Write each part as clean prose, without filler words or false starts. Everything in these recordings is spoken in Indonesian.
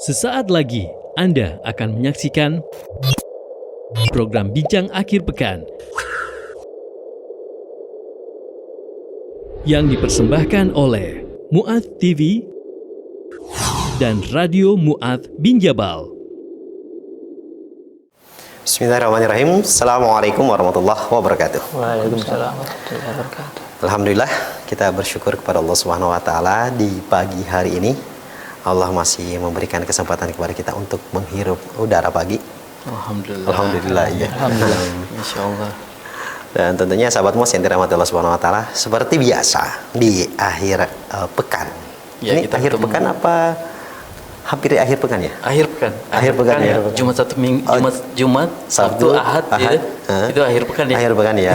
Sesaat lagi Anda akan menyaksikan program Bincang Akhir Pekan yang dipersembahkan oleh Mu'adz TV dan Radio Mu'adz bin Jabal. Bismillahirrahmanirrahim. Assalamualaikum warahmatullahi wabarakatuh. Waalaikumsalam warahmatullahi wabarakatuh. Alhamdulillah, kita bersyukur kepada Allah Subhanahu wa taala di pagi hari ini Allah masih memberikan kesempatan kepada kita untuk menghirup udara pagi. Alhamdulillah. Alhamdulillah, ya. Alhamdulillah. Insyaallah. Dan tentunya sahabat Mos yang dirahmati Allah Subhanahu wa taala, seperti biasa di akhir pekan. Ya, ini kita akhir ketemu. pekan apa hampir di akhir pekan ya? Akhir pekan. Akhir pekan ya. Jumat satu minggu, Jumat, Sabtu, Ahad, Ahad. ya. Itu akhir pekan ya. Akhir pekan ya.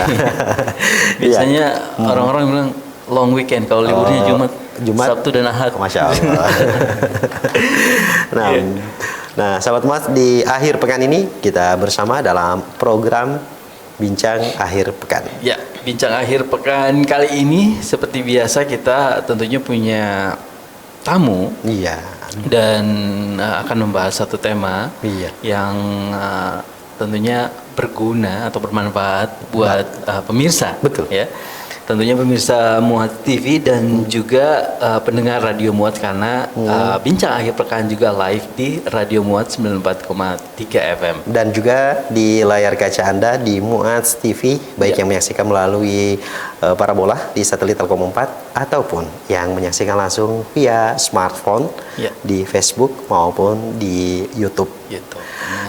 Biasanya orang-orang bilang long weekend kalau liburnya Jumat, Sabtu dan Ahad. Masya Allah. Nah, sahabat Mas, di akhir pekan ini kita bersama dalam program Bincang Akhir Pekan. Ya, bincang akhir pekan kali ini seperti biasa kita tentunya punya tamu. Iya. Dan akan membahas satu tema yang tentunya berguna atau bermanfaat buat pemirsa. Betul. Ya, tentunya pemirsa Mu'adz TV dan juga pendengar Radio Mu'adz, karena bincang akhir pekan juga live di Radio Mu'adz 94,3 FM. Dan juga di layar kaca Anda di Mu'adz TV, baik yang menyaksikan melalui parabola di satelit Telkom 4 ataupun yang menyaksikan langsung via smartphone di Facebook maupun di YouTube.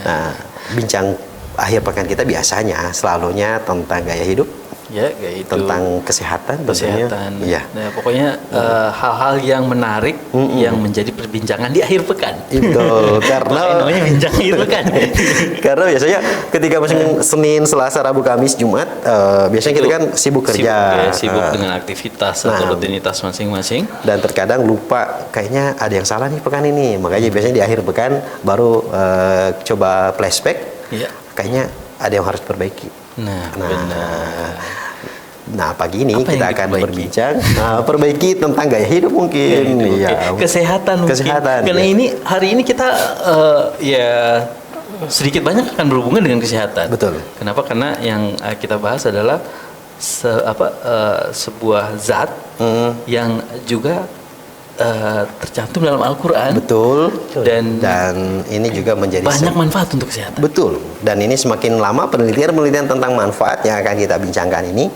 Nah, bincang akhir pekan kita biasanya selalunya tentang gaya hidup. Ya, kayak itu. Tentang kesehatan tentunya. Ya. Nah, pokoknya hal-hal yang menarik yang menjadi perbincangan di akhir pekan. Itu karena namanya bincang akhir pekan. Karena biasanya ketika musim Senin, Selasa, Rabu, Kamis, Jumat, biasanya kita kan sibuk kerja, sibuk dengan aktivitas atau rutinitas masing-masing. Dan terkadang lupa, kayaknya ada yang salah nih pekan ini. Makanya biasanya di akhir pekan baru coba flashback. Kayaknya ada yang harus perbaiki. Benar. Nah, pagi ini kita akan berbincang perbaiki tentang gaya hidup mungkin. Kesehatan mungkin. Karena ini hari ini kita sedikit banyak akan berhubungan dengan kesehatan. Betul. Kenapa? Karena yang kita bahas adalah sebuah zat yang juga tercantum dalam Al-Quran. Betul. Dan ini juga menjadi banyak manfaat untuk kesehatan. Betul. Dan ini semakin lama penelitian tentang manfaat yang akan kita bincangkan ini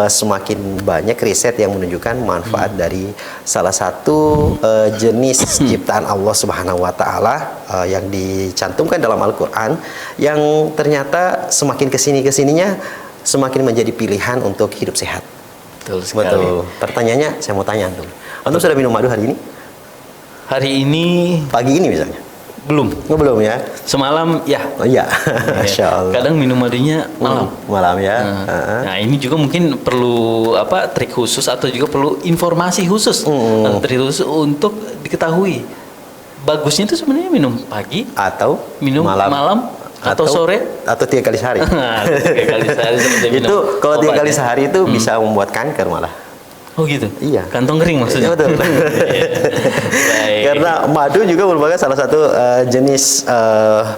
semakin banyak riset yang menunjukkan manfaat dari salah satu jenis ciptaan Allah Subhanahu wa taala yang dicantumkan dalam Al-Qur'an, yang ternyata semakin kesininya semakin menjadi pilihan untuk hidup sehat. Betul sekali. Betul. Pertanyaannya saya mau tanya antum. Antum sudah minum madu hari ini? Hari ini pagi ini misalnya? Belum. Belum ya? Semalam ya. Oh iya. Masya Allah. Kadang minum madunya malam. Malam ya. Nah, ini juga mungkin perlu trik khusus atau juga perlu informasi khusus atau trik khusus untuk diketahui. Bagusnya itu sebenarnya minum pagi atau minum malam atau sore atau 3 kali sehari. 3 kali sehari itu kalau 3 kali sehari itu bisa membuat kanker malah. Oh gitu? Iya. Kantong kering maksudnya? Betul. Karena madu juga merupakan salah satu jenis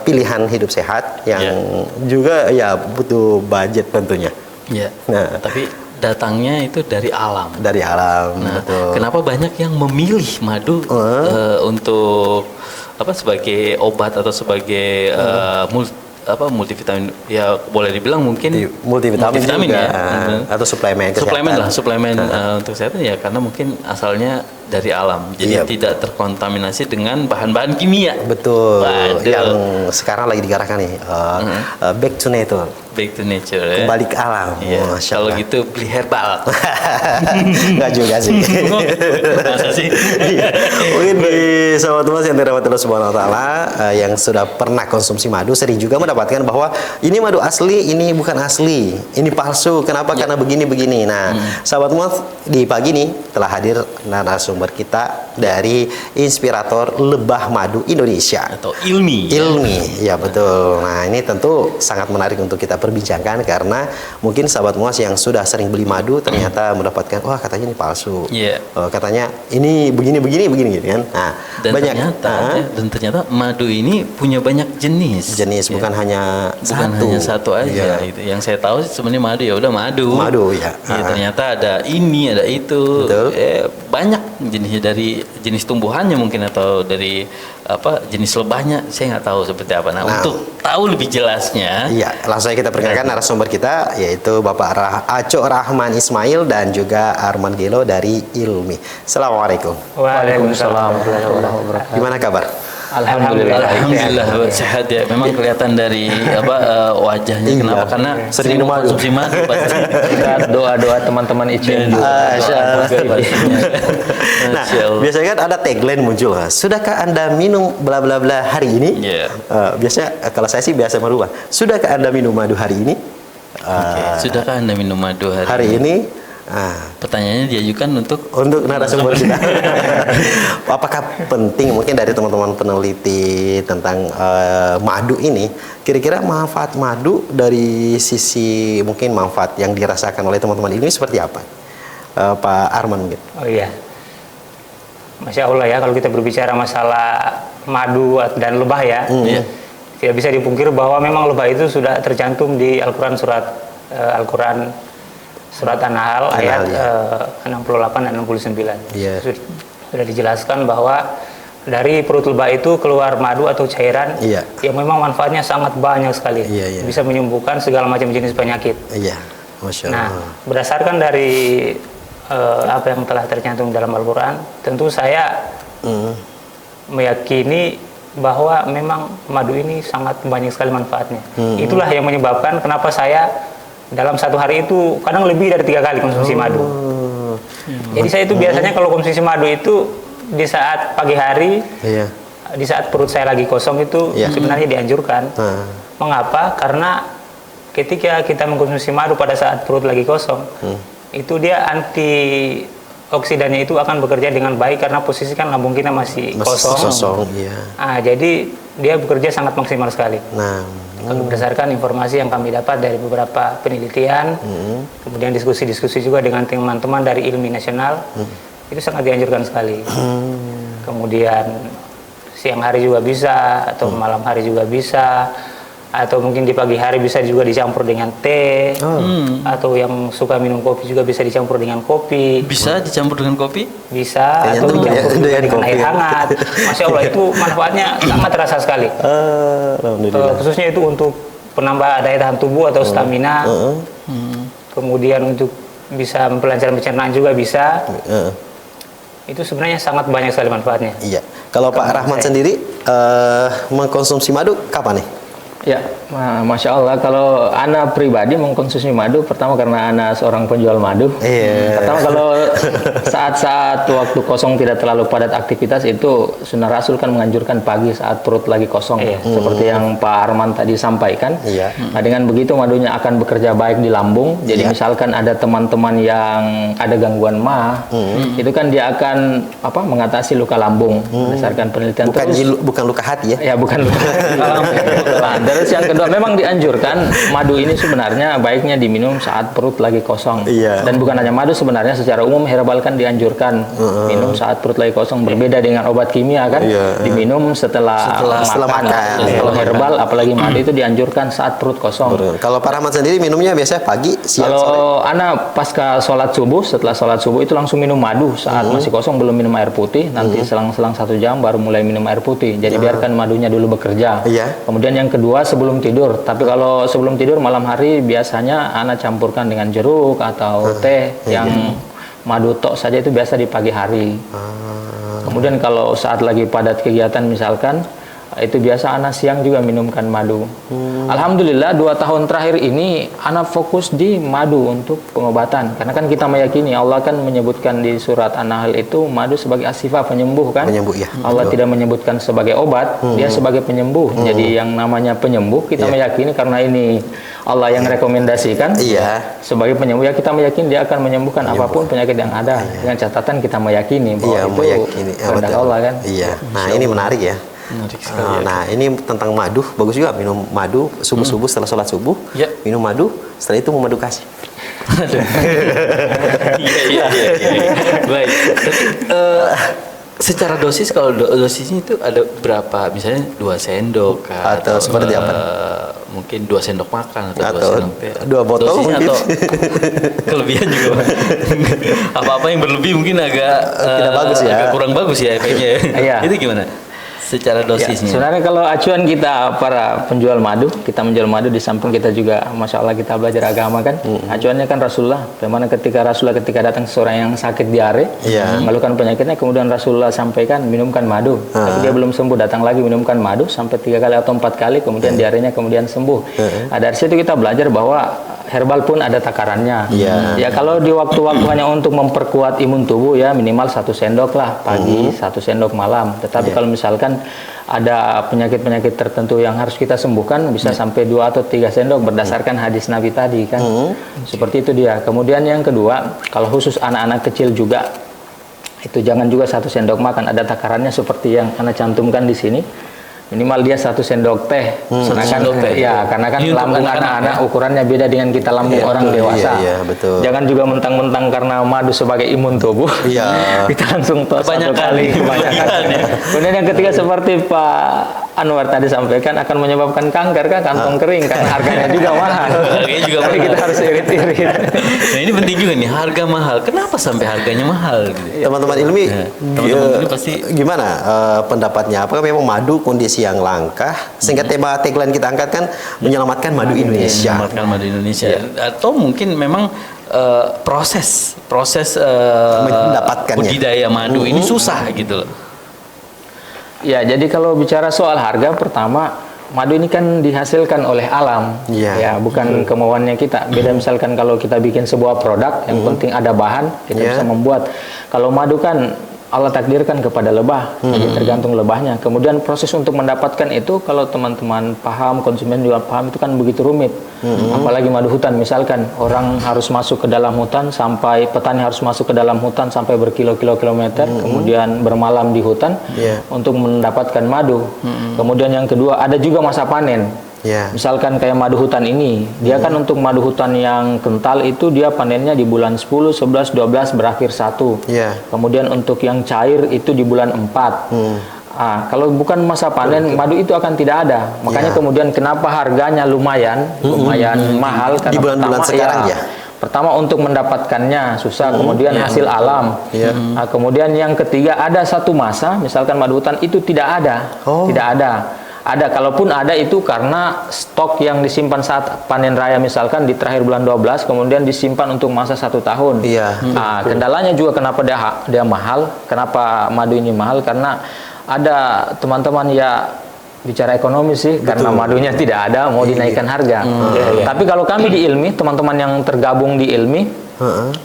pilihan hidup sehat yang juga butuh budget tentunya. Iya. Nah, tapi datangnya itu dari alam. Dari alam. Nah, betul. Kenapa banyak yang memilih madu untuk sebagai obat atau sebagai multivitamin, ya boleh dibilang mungkin multivitamin juga, ya. Atau suplemen kesehatan. suplemen untuk kesehatan ya, karena mungkin asalnya dari alam, jadi tidak terkontaminasi dengan bahan-bahan kimia. Betul. Yang sekarang lagi digarahkan nih, back to nature. Back to nature. Kembali ke alam. Kalau gitu beli herbal. Enggak juga sih. Masa sih? Mungkin di sahabat Mas yang dirahmati Allah Subhanahu wa taala yang sudah pernah konsumsi madu sering juga mendapatkan bahwa ini madu asli, ini bukan asli, ini palsu. Kenapa? Karena begini. Nah, sahabat Mas, di pagi ini telah hadir narasumber kita dari Inspirator Lebah Madu Indonesia atau ILMI. Ya betul. Nah, ini tentu sangat menarik untuk kita perbincangkan, karena mungkin sahabat Muas yang sudah sering beli madu ternyata mendapatkan, wah katanya ini palsu, katanya ini begini kan. Nah, Banyak. Dan ternyata madu ini punya banyak jenis. Bukan hanya satu aja. Itu yang saya tahu sebenarnya madu ya udah madu. Ya. Ternyata ada ini, ada itu. Banyak jenisnya, dari jenis tumbuhannya mungkin atau dari jenis lebahnya, saya nggak tahu seperti apa. Nah, untuk tahu lebih jelasnya, langsung saja kita perkenalkan narasumber kita, yaitu Bapak Aco Rahman Ismail dan juga Arman Gelo dari Ilmi. Assalamualaikum. Waalaikumsalam. Gimana kabar? Alhamdulillah sehat ya. Memang kelihatan dari wajahnya. Kenapa? Karena sering minum madu. Konsumsi madu pasti. Doa-doa teman-teman ICM juga. Nah, biasanya kan ada tagline muncul. Sudahkah Anda minum bla bla bla hari ini? Biasanya kalau saya sih biasa merubah. Sudahkah Anda minum madu hari ini? Sudahkah Anda minum madu hari ini? Pertanyaannya diajukan untuk narasumber kita. Apakah penting mungkin dari teman-teman peneliti tentang madu ini, kira-kira manfaat madu dari sisi mungkin manfaat yang dirasakan oleh teman-teman ini seperti apa? Pak Arman mungkin. Oh iya, Masya Allah ya, kalau kita berbicara masalah madu dan lebah ya, tidak bisa dipungkir bahwa memang lebah itu sudah tercantum di Al-Quran Surat An-Nahl ayat 68 dan 69. Sudah dijelaskan bahwa dari perut lebah itu keluar madu atau cairan yang memang manfaatnya sangat banyak sekali. Bisa menyembuhkan segala macam jenis penyakit. Masya Allah. Nah, berdasarkan dari apa yang telah tercantum dalam Al-Quran, tentu saya meyakini bahwa memang madu ini sangat banyak sekali manfaatnya. Itulah yang menyebabkan kenapa saya dalam satu hari itu kadang lebih dari 3 kali konsumsi madu. Jadi saya itu biasanya kalau konsumsi madu itu di saat pagi hari, di saat perut saya lagi kosong itu sebenarnya dianjurkan. Mengapa? Karena ketika kita mengkonsumsi madu pada saat perut lagi kosong, itu dia antioksidannya itu akan bekerja dengan baik karena posisi kan lambung kita masih kosong. Jadi dia bekerja sangat maksimal sekali. Kalau berdasarkan informasi yang kami dapat dari beberapa penelitian, kemudian diskusi-diskusi juga dengan teman-teman dari Ilmi Nasional, itu sangat dianjurkan sekali. Kemudian siang hari juga bisa, atau malam hari juga bisa, atau mungkin di pagi hari bisa juga dicampur dengan teh, atau yang suka minum kopi juga bisa dicampur dengan kopi. Bisa dicampur dengan kopi? Bisa, atau dicampur dengan air hangat. Masya Allah, itu manfaatnya sangat terasa sekali. Khususnya itu untuk penambah daya tahan tubuh atau stamina. Kemudian untuk bisa memperlancar pencernaan juga bisa. Itu sebenarnya sangat banyak sekali manfaatnya. Kalau Pak Rahman sendiri mengkonsumsi madu kapan nih? Ya, Masya Allah, kalau Ana pribadi mengkonsumsi madu, pertama karena Ana seorang penjual madu. Pertama kalau saat-saat waktu kosong tidak terlalu padat aktivitas, itu Sunnah Rasul kan menganjurkan pagi saat perut lagi kosong, seperti yang Pak Arman tadi sampaikan. Nah, dengan begitu madunya akan bekerja baik di lambung. Jadi misalkan ada teman-teman yang ada gangguan MAH, itu kan dia akan mengatasi luka lambung berdasarkan penelitian. Bukan luka hati ya? Ya, bukan luka lambung. Terus yang kedua, memang dianjurkan madu ini sebenarnya baiknya diminum saat perut lagi kosong. Dan bukan hanya madu, sebenarnya secara umum herbal kan dianjurkan minum saat perut lagi kosong. Berbeda dengan obat kimia kan, diminum setelah makan. Kalau herbal, apalagi madu itu dianjurkan saat perut kosong. Kalau Pak Rahmat sendiri minumnya biasanya pagi, siang, sore? Kalau Ana pasca sholat subuh, setelah sholat subuh itu langsung minum madu saat masih kosong, belum minum air putih. Nanti selang-selang 1 jam baru mulai minum air putih. Jadi biarkan madunya dulu bekerja. Kemudian yang kedua, sebelum tidur. Tapi kalau sebelum tidur malam hari biasanya Ana campurkan dengan jeruk atau teh yang madu tok saja, itu biasa di pagi hari. Kemudian kalau saat lagi padat kegiatan misalkan, itu biasa Ana siang juga minumkan madu. Alhamdulillah 2 tahun terakhir ini Ana fokus di madu untuk pengobatan, karena kan kita meyakini Allah kan menyebutkan di surat An-Nahl itu madu sebagai asifah, penyembuh kan. Allah tidak menyebutkan sebagai obat, dia sebagai penyembuh. Jadi yang namanya penyembuh kita meyakini karena ini Allah yang rekomendasikan sebagai penyembuh, ya kita meyakini dia akan menyembuhkan apapun penyakit yang ada. Dengan catatan kita meyakini bahwa itu kehendak Allah kan. Nah, ini menarik ya. Nah, ini tentang madu, bagus juga minum madu subuh-subuh setelah sholat subuh. Minum madu, setelah itu memadu kasih. Baik. Secara dosis, kalau dosisnya itu ada berapa? Misalnya 2 sendok kah? Atau seperti apa? Mungkin 2 sendok makan atau 2 Atau sendok teh. 2 botol Dosisnya mungkin. atau kelebihan juga. Apa-apa yang berlebih mungkin agak tidak bagus ya. agak kurang bagus ya kayaknya. Iya. Itu gimana? Secara Ya, dosisnya. sebenarnya kalau acuan kita para penjual madu, kita menjual madu di samping kita juga, masya Allah kita belajar agama kan. Acuannya kan Rasulullah. Bagaimana ketika Rasulullah datang seorang yang sakit diare, Iya. mengeluhkan penyakitnya, kemudian Rasulullah sampaikan minumkan madu. Tapi dia belum sembuh, datang lagi minumkan madu sampai 3 kali atau 4 kali, kemudian diarenya kemudian sembuh. Nah, dari situ kita belajar bahwa herbal pun ada takarannya. Iya. Ya kalau di waktu-waktu hanya untuk memperkuat imun tubuh ya minimal 1 sendok lah pagi, 1 sendok malam. Tetapi kalau misalkan ada penyakit-penyakit tertentu yang harus kita sembuhkan bisa sampai 2 atau 3 sendok berdasarkan hadis Nabi tadi kan. Seperti itu dia. Kemudian yang kedua, kalau khusus anak-anak kecil juga itu jangan juga 1 sendok makan, ada takarannya seperti yang Anda cantumkan di sini. Minimal dia 1 sendok teh. Karena kan, ya, karena kan Ini untuk lambung anak-anak ukurannya beda dengan kita lambung orang dewasa. Iya, betul. Jangan juga mentang-mentang karena madu sebagai imun tubuh. Iya. Kita langsung tos 1 Kebanyakan. kali. Kebanyakan. Kemudian yang ketiga seperti Pak Anwar tadi sampaikan akan menyebabkan kanker kan, kantong kering karena harganya juga mahal. Harganya juga Jadi mahal. kita harus irit-irit. Nah ini penting juga nih, harga mahal. Kenapa sampai harganya mahal? Gitu? Teman-teman ilmi, teman-teman ilmi pasti- gimana pendapatnya? Apakah memang madu kondisi yang langka sehingga tema tagline kita angkat kan menyelamatkan madu Indonesia? Menyelamatkan madu Indonesia. Atau mungkin memang proses Mendapatkannya. budidaya madu ini susah gitu loh. Ya, jadi kalau bicara soal harga, pertama madu ini kan dihasilkan oleh alam, Iya. ya bukan kemauannya kita. Beda misalkan kalau kita bikin sebuah produk, yang penting ada bahan, kita Iya. bisa membuat. Kalau madu kan Allah takdirkan kepada lebah, jadi tergantung lebahnya. Kemudian proses untuk mendapatkan itu, kalau teman-teman paham, konsumen juga paham, itu kan begitu rumit. Apalagi madu hutan, misalkan orang harus masuk ke dalam hutan, sampai petani harus masuk ke dalam hutan sampai berkilo-kilo kilometer, kemudian bermalam di hutan Iya. untuk mendapatkan madu. Kemudian yang kedua, ada juga masa panen. Ya. Misalkan kayak madu hutan ini, dia kan untuk madu hutan yang kental itu dia panennya di bulan 10, 11, 12 berakhir 1. Ya. Kemudian untuk yang cair itu di bulan 4. Kalau bukan masa panen, madu itu akan tidak ada. Makanya Ya. kemudian kenapa harganya lumayan mahal karena Di bulan-bulan pertama, sekarang ya? Pertama untuk mendapatkannya susah, kemudian hasil alam. Iya. Kemudian yang ketiga ada satu masa, misalkan madu hutan itu tidak ada, tidak ada. Ada, kalaupun ada itu karena stok yang disimpan saat panen raya misalkan di terakhir bulan 12, kemudian disimpan untuk masa 1 tahun. Iya. Kendalanya juga kenapa dia mahal, kenapa madu ini mahal, karena ada teman-teman ya bicara ekonomi sih, karena madunya tidak ada, mau dinaikkan harga. Tapi kalau kami di Ilmi, teman-teman yang tergabung di Ilmi,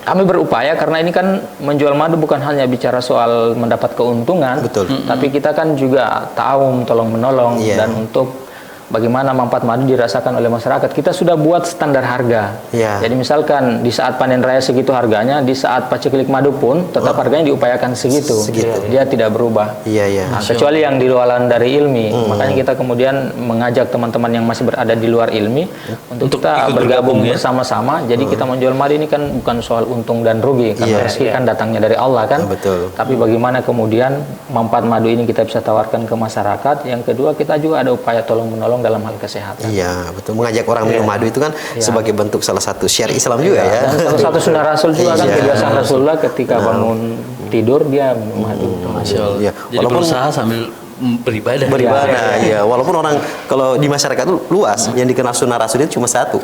kami berupaya karena ini kan menjual madu bukan hanya bicara soal mendapat keuntungan, Betul. tapi kita kan juga tahu tolong menolong dan untuk bagaimana manfaat madu dirasakan oleh masyarakat. Kita sudah buat standar harga. Iya. Jadi misalkan di saat panen raya segitu harganya, di saat paceklik madu pun tetap harganya diupayakan segitu. Dia tidak berubah. Iya, iya. Kecuali yang di luar dari Ilmi. Makanya kita kemudian mengajak teman-teman yang masih berada di luar Ilmi untuk kita ikut bergabung bergabung, ya? bersama-sama. Jadi kita menjual madu ini kan bukan soal untung dan rugi, karena Iya. rezeki kan datangnya dari Allah kan. Betul. Tapi bagaimana kemudian manfaat madu ini kita bisa tawarkan ke masyarakat. Yang kedua, kita juga ada upaya tolong menolong dalam hal kesehatan. Iya, betul. Mengajak orang minum madu itu kan sebagai bentuk salah satu syiar Islam juga ya. Dan salah satu sunnah Rasul juga kan, Iya. kebiasaan Rasulullah ketika bangun tidur dia minum madu. Masya Allah. Iya. Jadi berusaha sambil beribadah. Beribadah, ya. Walaupun orang kalau di masyarakat itu luas, yang dikenal sunnah Rasul itu cuma satu,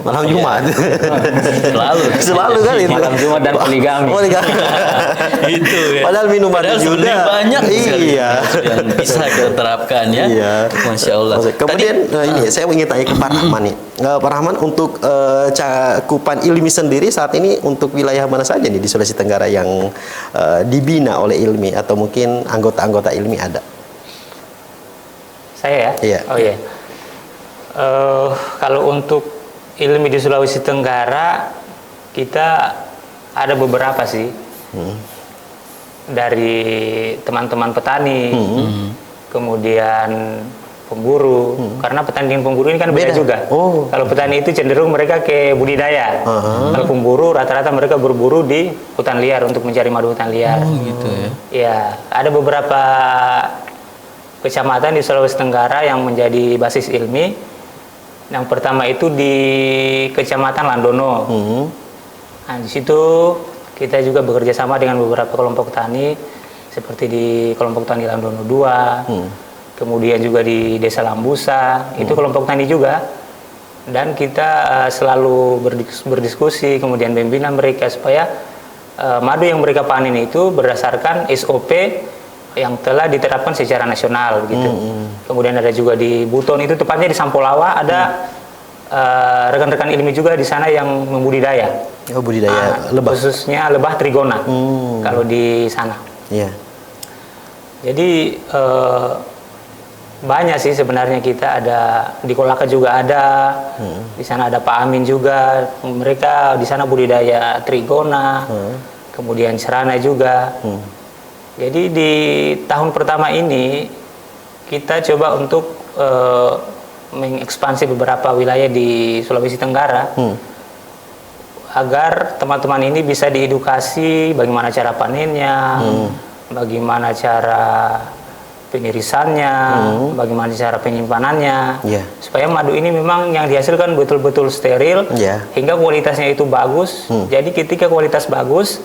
malam Jumat. Selalu kan itu. Malam Jumat dan poligami. Itu ya. Padahal minum madu Padahal juga. sebenarnya banyak sekali Iya. yang bisa kita terapkan ya. Iya. Masya Allah. Kemudian ini saya ingin tanya ke Pak Rahman nih. Pak Rahman, untuk cakupan Ilmi sendiri saat ini untuk wilayah mana saja nih di Sulawesi Tenggara yang dibina oleh Ilmi atau mungkin anggota-anggota Ilmi ada? Saya ya? Iya. Oh iya. Kalau untuk Ilmi di Sulawesi Tenggara, kita ada beberapa sih. Dari teman-teman petani, kemudian pemburu. Karena petani dengan pemburu ini kan beda juga. Kalau petani itu cenderung mereka ke budidaya. Kalau pemburu rata-rata mereka berburu di hutan liar untuk mencari madu hutan liar. Gitu ya. Ya, ada beberapa kecamatan di Sulawesi Tenggara yang menjadi basis ilmi. Yang pertama itu di Kecamatan Landono. Nah, di situ kita juga bekerja sama dengan beberapa kelompok tani, seperti di kelompok tani Landono 2. Kemudian juga di Desa Lambusa, itu kelompok tani juga. Dan kita selalu berdiskusi, kemudian membina mereka supaya madu yang mereka panen itu berdasarkan SOP yang telah diterapkan secara nasional gitu. Kemudian ada juga di Buton, itu tepatnya di Sampolawa, ada rekan-rekan ilmi juga di sana yang membudidaya. Budidaya lebah. Khususnya lebah trigona kalau di sana. Jadi banyak sih sebenarnya, kita ada di Kolaka juga ada, di sana ada Pak Amin juga, mereka di sana budidaya trigona, kemudian serana juga. Jadi di tahun pertama ini kita coba untuk mengekspansi beberapa wilayah di Sulawesi Tenggara agar teman-teman ini bisa diedukasi bagaimana cara panennya, bagaimana cara penirisannya, bagaimana cara penyimpanannya, supaya madu ini memang yang dihasilkan betul-betul steril, hingga kualitasnya itu bagus. Jadi ketika kualitas bagus,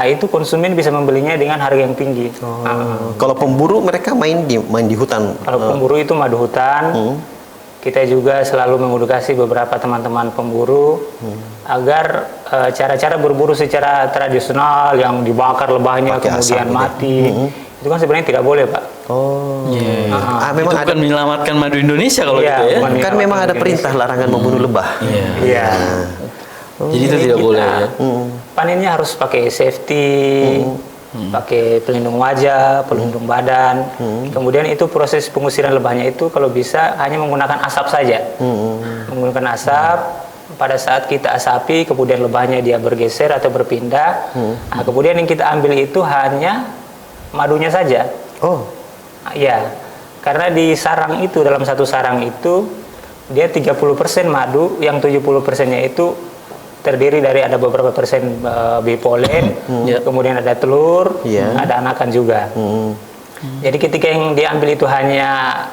itu konsumen bisa membelinya dengan harga yang tinggi. Kalau pemburu mereka main di hutan. Kalau pemburu itu madu hutan. Kita juga selalu mengedukasi beberapa teman-teman pemburu agar cara-cara berburu secara tradisional yang dibakar lebahnya kemudian mati, itu kan sebenarnya tidak boleh, Pak. Memang itu bukan menyelamatkan madu Indonesia kalau gitu ya. Kan memang ada perintah larangan membunuh lebah. Jadi itu tidak boleh ya. Panennya harus pakai safety, pakai pelindung wajah, pelindung badan. Kemudian itu proses pengusiran lebahnya itu kalau bisa hanya menggunakan asap saja. Menggunakan asap, pada saat kita asapi kemudian lebahnya dia bergeser atau berpindah. Kemudian yang kita ambil itu hanya madunya saja. Karena di sarang itu, dalam satu sarang itu dia 30% madu, yang 70%-nya itu terdiri dari ada beberapa persen bipolen, kemudian ada telur, ada anakan juga. Jadi ketika yang diambil itu hanya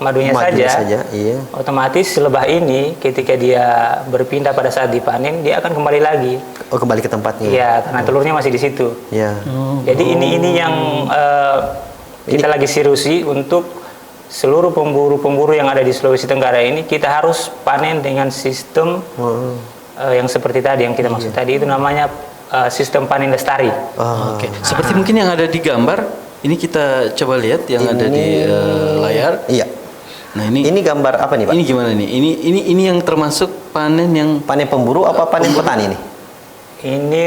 madunya saja, otomatis lebah ini ketika dia berpindah pada saat dipanen, dia akan kembali lagi. Kembali ke tempatnya. Iya, karena telurnya masih di situ. Jadi ini yang kita lagi seriusi untuk seluruh pemburu-pemburu yang ada di Sulawesi Tenggara ini, kita harus panen dengan sistem yang seperti tadi, yang kita maksud tadi, itu namanya sistem panen lestari. Seperti mungkin yang ada di gambar, ini kita coba lihat yang ada di layar. Nah ini gambar apa nih, Pak? Ini gimana nih? Ini yang termasuk panen yang panen pemburu apa panen petani nih? Ini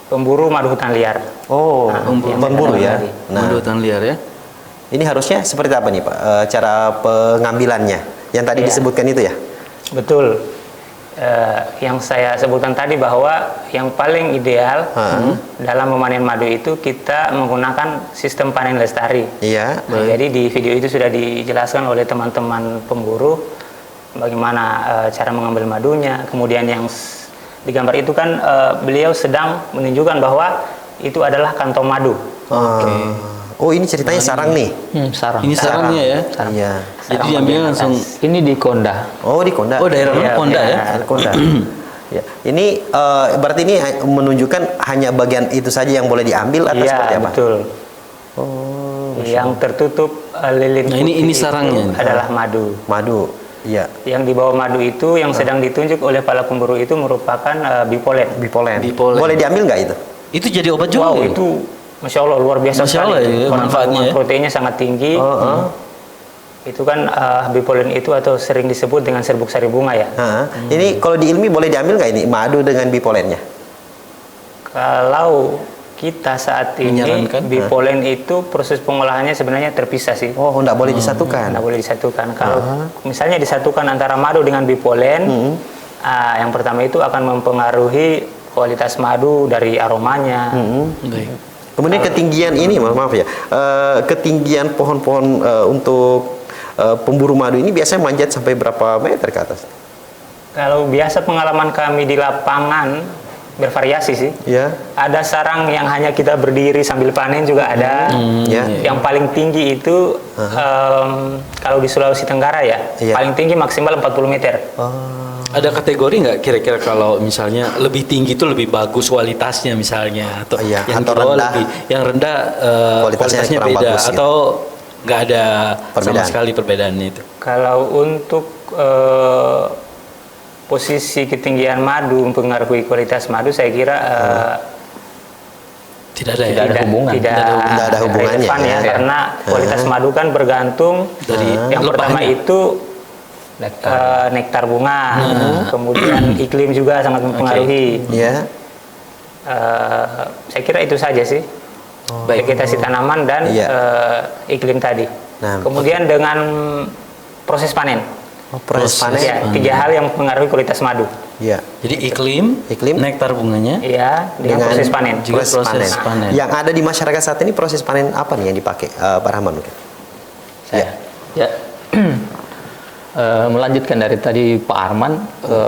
pemburu madu hutan liar. Pemburu ya. Madu hutan liar ya. Ini harusnya seperti apa nih, Pak? Cara pengambilannya yang tadi disebutkan itu ya? Betul. Yang saya sebutkan tadi bahwa yang paling ideal dalam memanen madu itu kita menggunakan sistem panen lestari. Jadi di video itu sudah dijelaskan oleh teman-teman pemburu bagaimana cara mengambil madunya. Kemudian yang di gambar itu kan beliau sedang menunjukkan bahwa itu adalah kantong madu. Ini ceritanya sarang nih. Sarang. Ini sarangnya ya. Jadi diambil langsung. Ini di Konda. Di Konda. Daerah Konda ya. Konda. Ini berarti ini menunjukkan hanya bagian itu saja yang boleh diambil atau seperti apa? Betul. Yang tertutup lilin putih ini sarangnya adalah madu. Yang di bawah madu itu yang sedang ditunjuk oleh para pemburu itu merupakan bipolen. Boleh diambil nggak itu? Itu jadi obat juga. Itu Masya Allah luar biasa sekali. Manfaatnya. Proteinnya sangat tinggi. Itu kan bipolen itu atau sering disebut dengan serbuk sari bunga ya. Ini kalau di ilmi boleh diambil nggak ini madu dengan bipolennya? Kalau kita saat ini bipolen itu proses pengolahannya sebenarnya terpisah sih. Nggak boleh disatukan. Nggak boleh disatukan. Kalau misalnya disatukan antara madu dengan bipolen, yang pertama itu akan mempengaruhi kualitas madu dari aromanya. Kemudian ketinggian ini, maaf ya, ketinggian pohon-pohon untuk pemburu madu ini biasanya manjat sampai berapa meter ke atas? Kalau biasa pengalaman kami di lapangan bervariasi sih. Ya. Ada sarang yang hanya kita berdiri sambil panen juga ada. Ya. Yang paling tinggi itu kalau di Sulawesi Tenggara ya, paling tinggi maksimal 40 meter. Ada kategori nggak kira-kira kalau misalnya lebih tinggi itu lebih bagus kualitasnya misalnya, atau yang atau di bawah rendah, yang rendah kualitasnya kurang beda, bagus, atau nggak ada sama perbedaan. sekali perbedaannya itu? Kalau untuk posisi ketinggian madu mempengaruhi kualitas madu, saya kira tidak ada tidak ada hubungannya relevan ya, karena kualitas madu kan bergantung dari yang pertama itu nektar bunga, kemudian iklim juga sangat mempengaruhi. Saya kira itu saja sih, vegetasi tanaman dan iklim tadi. Kemudian dengan proses panen. Proses panen. Ya, 3 hal yang mempengaruhi kualitas madu. Ya. Jadi iklim, nektar bunganya, dengan proses panen. Juga proses panen. Yang ada di masyarakat saat ini proses panen apa nih yang dipakai, Pak Rahman mungkin? Melanjutkan dari tadi Pak Arman,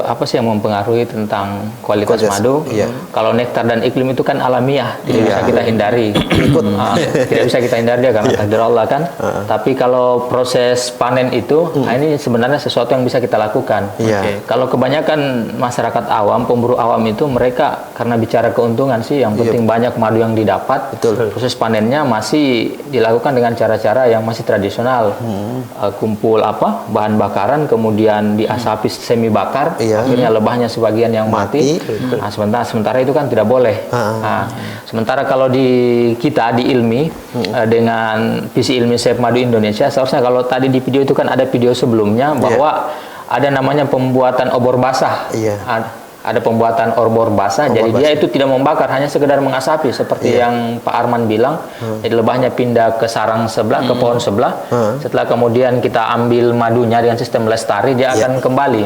apa sih yang mempengaruhi tentang kualitas madu? Kalau nektar dan iklim itu kan alamiah, tidak bisa kita hindari. Tidak bisa kita hindari dia karena takdir Allah kan. Tapi kalau proses panen itu, nah ini sebenarnya sesuatu yang bisa kita lakukan. Kalau kebanyakan masyarakat awam, pemburu awam itu mereka karena bicara keuntungan sih, yang penting banyak madu yang didapat. Proses panennya masih dilakukan dengan cara-cara yang masih tradisional. Kumpul bahan bakar, kemudian diasapi semi bakar, akhirnya lebahnya sebagian yang mati. Nah, sementara itu kan tidak boleh. Sementara kalau di kita di ilmi dengan visi ilmi Chef Madu Indonesia, seharusnya kalau tadi di video itu kan ada video sebelumnya bahwa ada namanya pembuatan obor basah. Ada pembuatan obor basah, jadi dia itu tidak membakar, hanya sekedar mengasapi seperti yang Pak Arman bilang. Jadi lebahnya pindah ke sarang sebelah, ke pohon sebelah. Setelah kemudian kita ambil madunya dengan sistem lestari, dia akan kembali.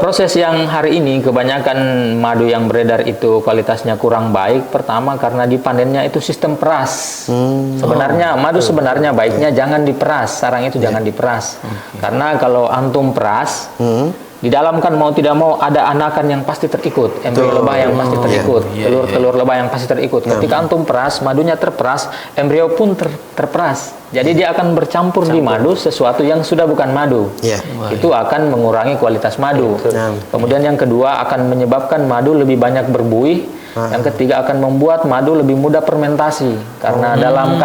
Proses yang hari ini kebanyakan madu yang beredar itu kualitasnya kurang baik. Pertama karena dipanennya itu sistem peras. Sebenarnya madu sebenarnya baiknya jangan diperas, sarang itu jangan diperas. Karena kalau antum peras, di dalam kan mau tidak mau ada anakan yang pasti terikut, embrio lebah yang pasti terikut, telur-telur lebah yang pasti terikut. Ketika antum peras, madunya terperas, embrio pun terperas. Jadi dia akan bercampur di madu sesuatu yang sudah bukan madu. Itu akan mengurangi kualitas madu. Kemudian yang kedua akan menyebabkan madu lebih banyak berbuih. Yang ketiga akan membuat madu lebih mudah fermentasi. Karena dalam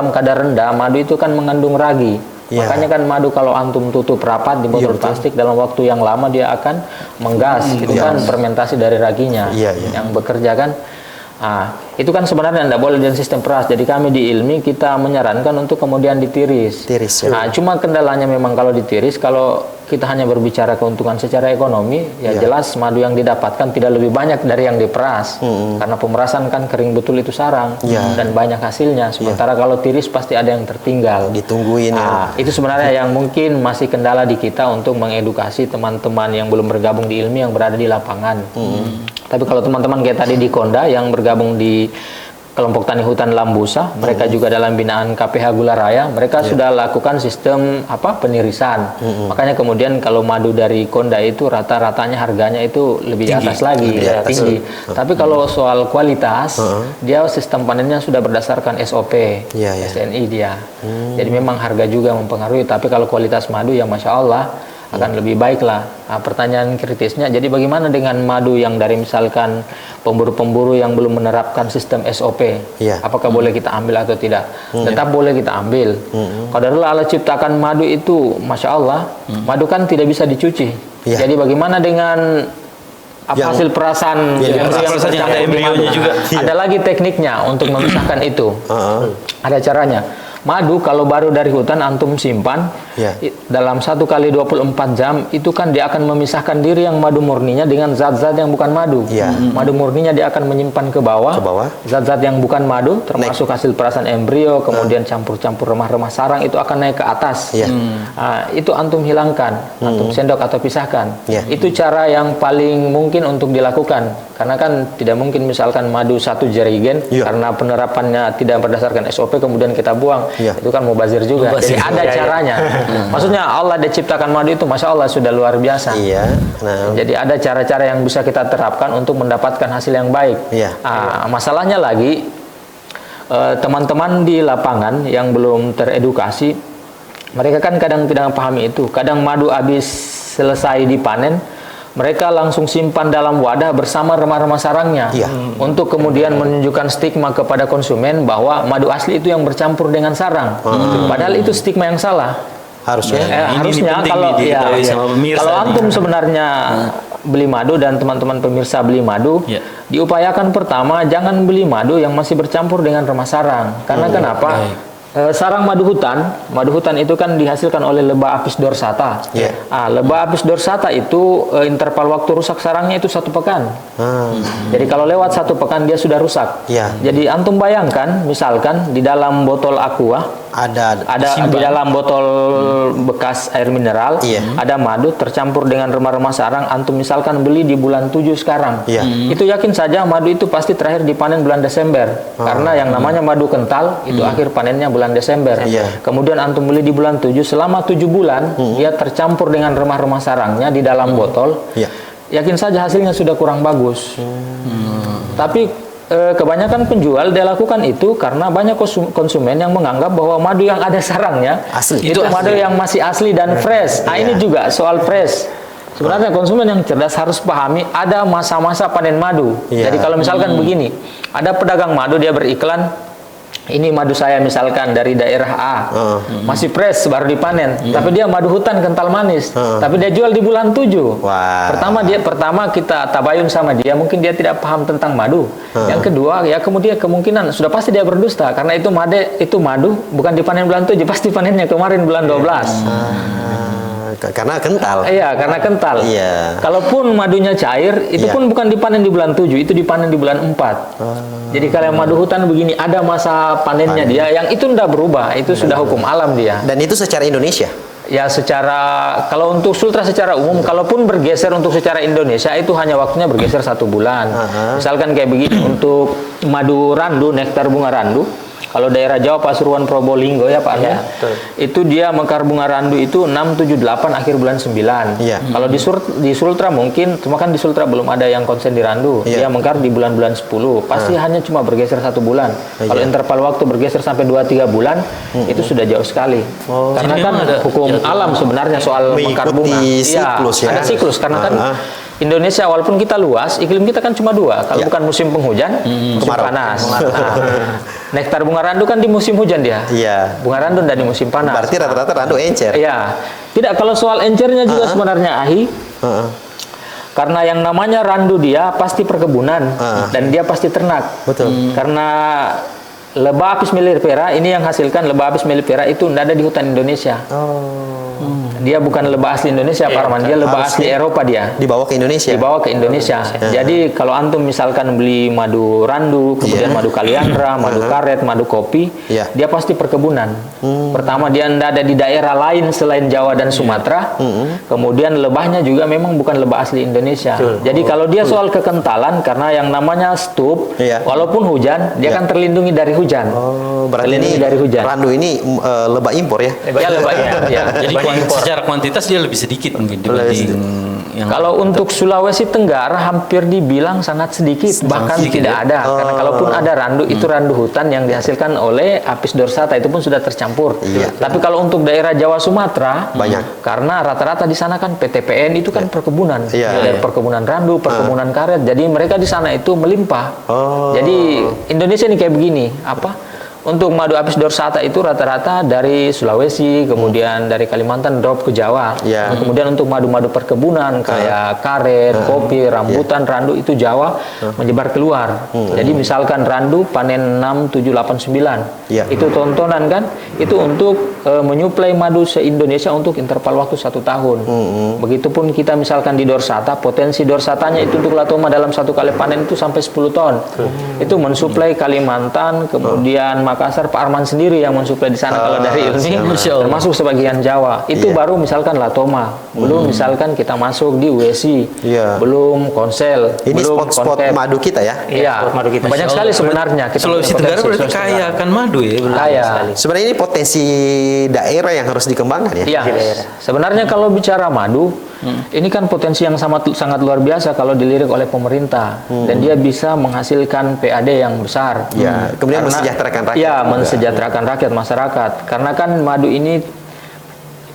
kadar rendah madu itu kan mengandung ragi. Makanya kan madu kalau antum tutup rapat di botol plastik, dalam waktu yang lama dia akan menggas. Itu kan fermentasi dari raginya yang bekerja kan. Itu kan sebenarnya tidak boleh dengan sistem peras. Jadi kami di ilmi kita menyarankan untuk kemudian ditiris. Cuma kendalanya memang kalau ditiris, kalau kita hanya berbicara keuntungan secara ekonomi, jelas madu yang didapatkan tidak lebih banyak dari yang diperas. Karena pemerasan kan kering betul itu sarang dan banyak hasilnya. Sementara kalau tiris pasti ada yang tertinggal. Ditungguin itu sebenarnya yang mungkin masih kendala di kita untuk mengedukasi teman-teman yang belum bergabung di ilmi yang berada di lapangan. Tapi kalau teman-teman kayak tadi di Konda yang bergabung di kelompok tani hutan Lambusa, mereka juga dalam binaan KPH Gula Raya, mereka sudah lakukan sistem penirisan. Makanya kemudian kalau madu dari Konda itu rata-ratanya harganya itu lebih tinggi, atas lagi, tinggi. Tapi kalau soal kualitas, dia sistem panennya sudah berdasarkan SOP, SNI dia. Jadi memang harga juga mempengaruhi. Tapi kalau kualitas madu ya Masya Allah akan lebih baik lah. Pertanyaan kritisnya, jadi bagaimana dengan madu yang dari misalkan pemburu-pemburu yang belum menerapkan sistem SOP? Apakah boleh kita ambil atau tidak? Tetap boleh kita ambil. Qadarullah Allah ciptakan madu itu, Masya Allah, madu kan tidak bisa dicuci. Jadi bagaimana dengan hasil perasan yang ada embrionya juga? Ada lagi tekniknya untuk memisahkan itu. Ada caranya. Madu kalau baru dari hutan antum simpan dalam 1 kali 24 jam itu kan dia akan memisahkan diri yang madu murninya dengan zat-zat yang bukan madu. Madu murninya dia akan menyimpan ke bawah. Zat-zat yang bukan madu termasuk hasil perasan embrio, kemudian campur-campur remah-remah sarang itu akan naik ke atas. Itu antum hilangkan, antum sendok atau pisahkan. Itu cara yang paling mungkin untuk dilakukan. Karena kan tidak mungkin misalkan madu 1 jerigen karena penerapannya tidak berdasarkan SOP kemudian kita buang. Itu kan mubazir juga. Jadi ada caranya. Maksudnya Allah dia ciptakan madu itu Masya Allah sudah luar biasa. Jadi ada cara-cara yang bisa kita terapkan untuk mendapatkan hasil yang baik. Masalahnya lagi teman-teman di lapangan yang belum teredukasi, mereka kan kadang tidak pahami itu. Kadang madu habis selesai dipanen, mereka langsung simpan dalam wadah bersama remah-remah sarangnya untuk kemudian menunjukkan stigma kepada konsumen bahwa madu asli itu yang bercampur dengan sarang. Padahal itu stigma yang salah. Harusnya kalau antum sebenarnya beli madu dan teman-teman pemirsa beli madu, diupayakan pertama jangan beli madu yang masih bercampur dengan remah sarang. Karena kenapa? Sarang madu hutan itu kan dihasilkan oleh lebah apis dorsata. Lebah apis dorsata itu interval waktu rusak sarangnya itu 1 pekan. Jadi kalau lewat 1 pekan dia sudah rusak. Jadi antum bayangkan, misalkan di dalam botol aqua ada di dalam botol bekas air mineral ada madu tercampur dengan remah-remah sarang. Antum misalkan beli di bulan 7 sekarang, itu yakin saja madu itu pasti terakhir dipanen bulan Desember. Karena yang namanya madu kental itu akhir panennya bulan Desember. Kemudian antum beli di bulan 7, selama 7 bulan dia tercampur dengan remah-remah sarangnya di dalam botol. Yakin saja hasilnya sudah kurang bagus. Tapi kebanyakan penjual dia lakukan itu karena banyak konsumen yang menganggap bahwa madu yang ada sarangnya itu madu yang masih asli dan fresh. Ini juga soal fresh. Sebenarnya konsumen yang cerdas harus pahami ada masa-masa panen madu. Jadi kalau misalkan begini, ada pedagang madu dia beriklan, ini madu saya misalkan dari daerah A, masih fresh baru dipanen, tapi dia madu hutan kental manis, tapi dia jual di bulan 7. Pertama kita tabayun sama dia, mungkin dia tidak paham tentang madu. Yang kedua ya kemudian kemungkinan sudah pasti dia berdusta karena itu madu bukan dipanen bulan 7, pasti panennya kemarin bulan 12. Karena kental. Karena kental. Kalaupun madunya cair, itu pun bukan dipanen di bulan 7, itu dipanen di bulan 4. Jadi kalau madu hutan begini, ada masa panennya dia, yang itu tidak berubah, itu sudah hukum alam dia. Dan itu secara Indonesia? Ya kalau untuk sultra secara umum, kalaupun bergeser untuk secara Indonesia, itu hanya waktunya bergeser 1 bulan. Misalkan kayak begini, untuk madu randu, nektar bunga randu, kalau daerah Jawa Pasuruan Probolinggo ya Pak Arya, itu dia mekar bunga randu itu 6, 7, 8 akhir bulan 9. Kalau di Sultra mungkin, cuma kan di Sultra belum ada yang konsen di randu. Dia mekar di bulan-bulan 10. Pasti hanya cuma bergeser 1 bulan. Kalau interval waktu bergeser sampai 2-3 bulan, itu sudah jauh sekali. Karena kan ada hukum alam sebenarnya soal mekar bunga. Ada siklus karena kan Indonesia walaupun kita luas, iklim kita kan cuma 2. Kalau bukan musim penghujan, musim panas. Nektar bunga randu kan di musim hujan dia. Bunga randu dan di musim panas. Berarti rata-rata randu encer. Tidak, kalau soal encernya juga sebenarnya karena yang namanya randu dia pasti perkebunan dan dia pasti ternak. Karena lebah apis mellifera ini yang hasilkan lebah apis mellifera itu tidak ada di hutan Indonesia. Dia bukan lebah asli Indonesia, Pak Arman. Dia lebah asli Eropa dia. Dibawa ke Indonesia. Jadi kalau antum misalkan beli madu randu, kemudian madu kaliandra, madu karet, madu kopi, dia pasti perkebunan. Pertama dia tidak ada di daerah lain selain Jawa dan Sumatera. Kemudian lebahnya juga memang bukan lebah asli Indonesia. Jadi kalau dia soal kekentalan, karena yang namanya stup, walaupun hujan, dia akan terlindungi dari hujan. Berarti ini dari hujan. Randu ini lebah impor ya? Lebah Jadi secara kuantitas dia lebih sedikit mungkin dibanding yang kalau untuk Sulawesi Tenggara hampir dibilang sangat sedikit, bahkan tidak ada. Karena kalaupun ada randu, itu randu hutan yang dihasilkan oleh apis dorsata, itu pun sudah tercampur. Tapi kalau untuk daerah Jawa Sumatera banyak. Karena rata-rata di sana kan PTPN itu kan perkebunan. Dari perkebunan randu, perkebunan karet. Jadi mereka di sana itu melimpah. Jadi Indonesia ini kayak begini, untuk madu apis dorsata itu rata-rata dari Sulawesi, kemudian dari Kalimantan drop ke Jawa. Kemudian untuk madu-madu perkebunan kayak karet, kopi, rambutan, randu itu Jawa menyebar keluar. Jadi misalkan randu panen 6, 7, 8, 9. Itu tontonan kan? Itu untuk menyuplai madu se-Indonesia untuk interval waktu 1 tahun. Begitupun kita misalkan di dorsata, potensi dorsatanya itu untuk latoma dalam 1 kali panen itu sampai 10 ton. Itu mensuplai Kalimantan, kemudian Makassar, Pak Arman sendiri yang mensuplai di sana kalau dari Ilmi, termasuk sebagian Jawa. Itu baru misalkan Latoma, belum misalkan kita masuk di USI, belum Konsel, ini belum spot-spot madu kita ya. Iya, madu kita. banyak sekali sebenarnya. Sulawesi Tenggara berarti kaya akan madu ya. Kaya. Sebenarnya ini potensi daerah yang harus dikembangkan ya. Iya. Sebenarnya kalau bicara madu, ini kan potensi yang sangat luar biasa kalau dilirik oleh pemerintah, dan dia bisa menghasilkan PAD yang besar. Ya, kemudian mensejahterakan rakyat. Ya, mensejahterakan rakyat masyarakat. Karena kan madu ini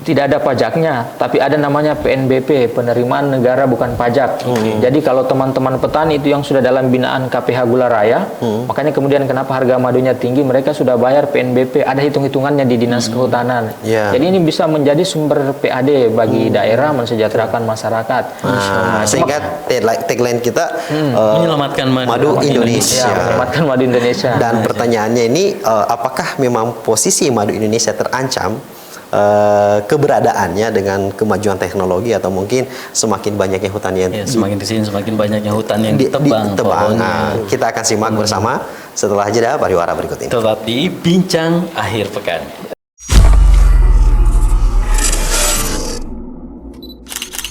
tidak ada pajaknya, tapi ada namanya PNBP, penerimaan negara bukan pajak. Jadi kalau teman-teman petani itu yang sudah dalam binaan KPH Gula Raya, makanya kemudian kenapa harga madunya tinggi, mereka sudah bayar PNBP, ada hitung-hitungannya di Dinas Kehutanan. Jadi ini bisa menjadi sumber PAD bagi daerah, mensejahterakan masyarakat. Sehingga tagline kita menyelamatkan madu Indonesia. Menyelamatkan madu Indonesia. Dan pertanyaannya ini, apakah memang posisi madu Indonesia terancam keberadaannya dengan kemajuan teknologi, atau mungkin semakin banyaknya hutan yang semakin di sini semakin banyaknya hutan yang ditebang. Nah, kita akan simak bersama setelah jeda pariwara berikut ini. Tetap di Bincang Akhir Pekan.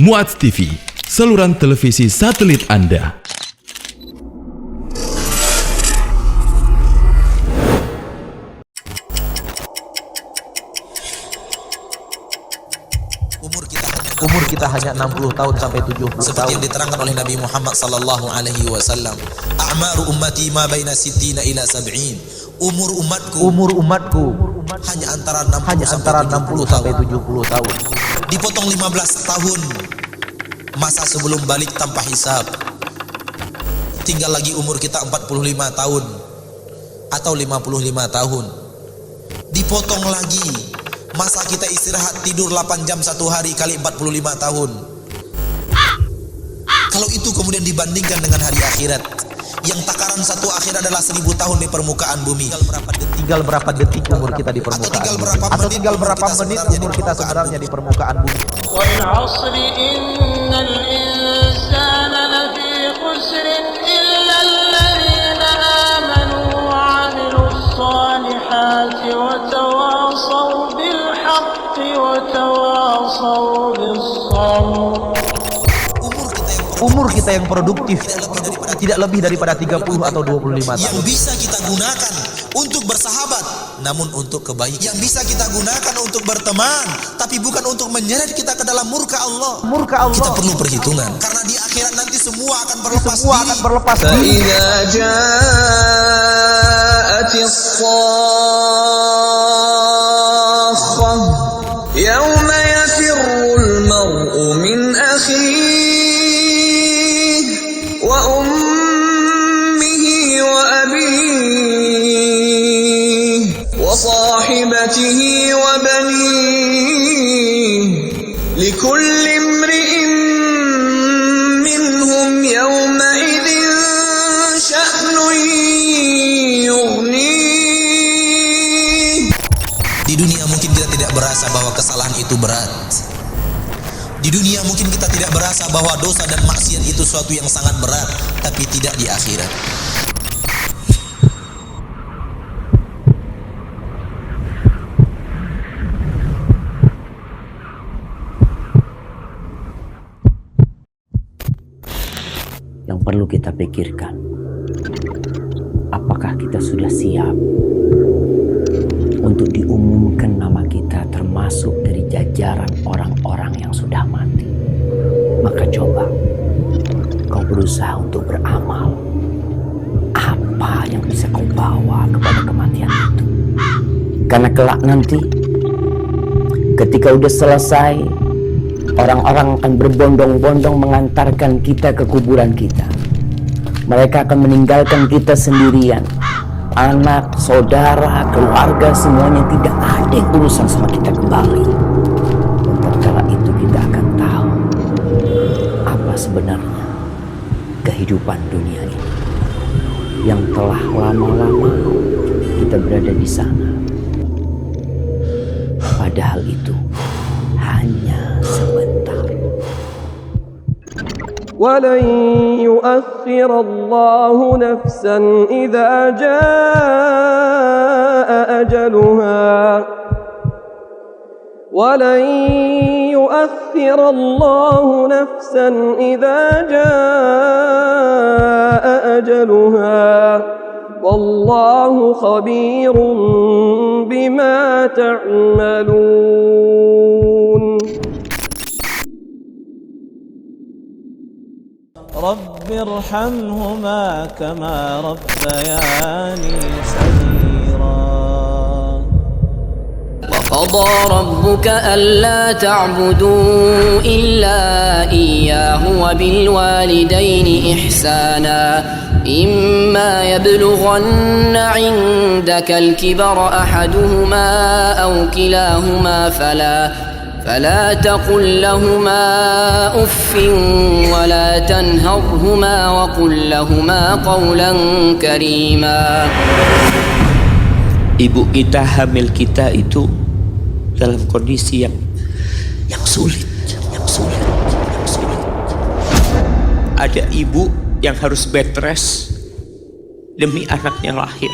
Muat TV, saluran televisi satelit Anda. Umur kita hanya 60 tahun sampai 70 tahun. Seperti yang diterangkan oleh Nabi Muhammad sallallahu alaihi wasallam, "A'maru ummati ma baina 60 ila 70." Umur umatku hanya antara 60 sampai 70 tahun. Dipotong 15 tahun masa sebelum balik tanpa hisab. Tinggal lagi umur kita 45 tahun atau 55 tahun. Dipotong lagi masa kita istirahat tidur 8 jam satu hari kali 45 tahun. Kalau itu kemudian dibandingkan dengan hari akhirat, yang takaran satu akhir adalah 1000 tahun di permukaan bumi. Tinggal berapa detik umur kita di permukaan bumi? Atau tinggal berapa menit umur kita sebenarnya di permukaan bumi? Umur kita yang produktif tidak lebih daripada 30 atau 25 tahun. Yang bisa kita gunakan untuk bersahabat, namun untuk kebaikan. Yang bisa kita gunakan untuk berteman, tapi bukan untuk menyeret kita ke dalam murka Allah. Kita perlu perhitungan, karena di akhirat nanti semua akan berlepas diri. يوم يفر المرء من أخيه وأمه وأبيه وصاحبته وبنيه لكل امرئ منهم يومئذ شأن يغنيه. Di dunia mungkin kita tidak berasa bahwa kesalahan itu berat. Di dunia mungkin kita tidak berasa bahwa dosa dan maksiat itu suatu yang sangat berat, tapi tidak di akhirat. Yang perlu kita pikirkan, apakah kita sudah siap untuk diumumkan nama kita termasuk dari jajaran orang-orang yang sudah mati? Maka coba kau berusaha untuk beramal. Apa yang bisa kau bawa kepada kematian itu? Karena kelak nanti ketika udah selesai, orang-orang akan berbondong-bondong mengantarkan kita ke kuburan kita. Mereka akan meninggalkan kita sendirian. Anak, saudara, keluarga, semuanya tidak ada yang urusan sama kita kembali. Dan tatkala itu kita akan tahu apa sebenarnya kehidupan dunia ini yang telah lama-lama kita berada di sana. Padahal itu hanya sebentar. ولن يؤخر الله نفسا إذا جاء ولن يؤخر الله نفسا إذا جاء أجلها والله خبير بما تعملون رب ارحمهما كما ربياني صغيرا وقضى ربك ألا تعبدوا إلا إياه وبالوالدين إحسانا إما يبلغن عندك الكبر أحدهما أو كلاهما فلا تقل لهما أف ولا تنهرهما وقل لهما قولا كريما. Ibu kita hamil kita itu dalam kondisi yang sulit. Ada ibu yang harus bed rest demi anaknya lahir.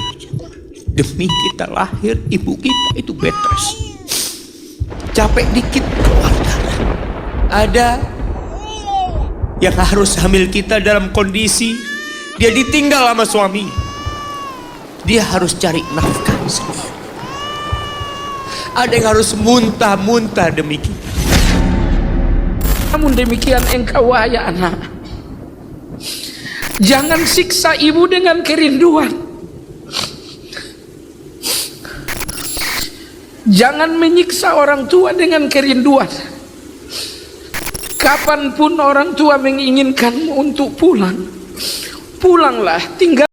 Demi kita lahir, ibu kita itu bed rest. Capek dikit keluar darah. Ada yang harus hamil kita dalam kondisi dia ditinggal sama suami. Dia harus cari nafkah sendiri. Ada yang harus muntah-muntah demi kita. Namun demikian engkau wahai anak, jangan siksa ibu dengan kerinduan. Jangan menyiksa orang tua dengan kerinduan. Kapanpun orang tua menginginkanmu untuk pulang, pulanglah, tinggal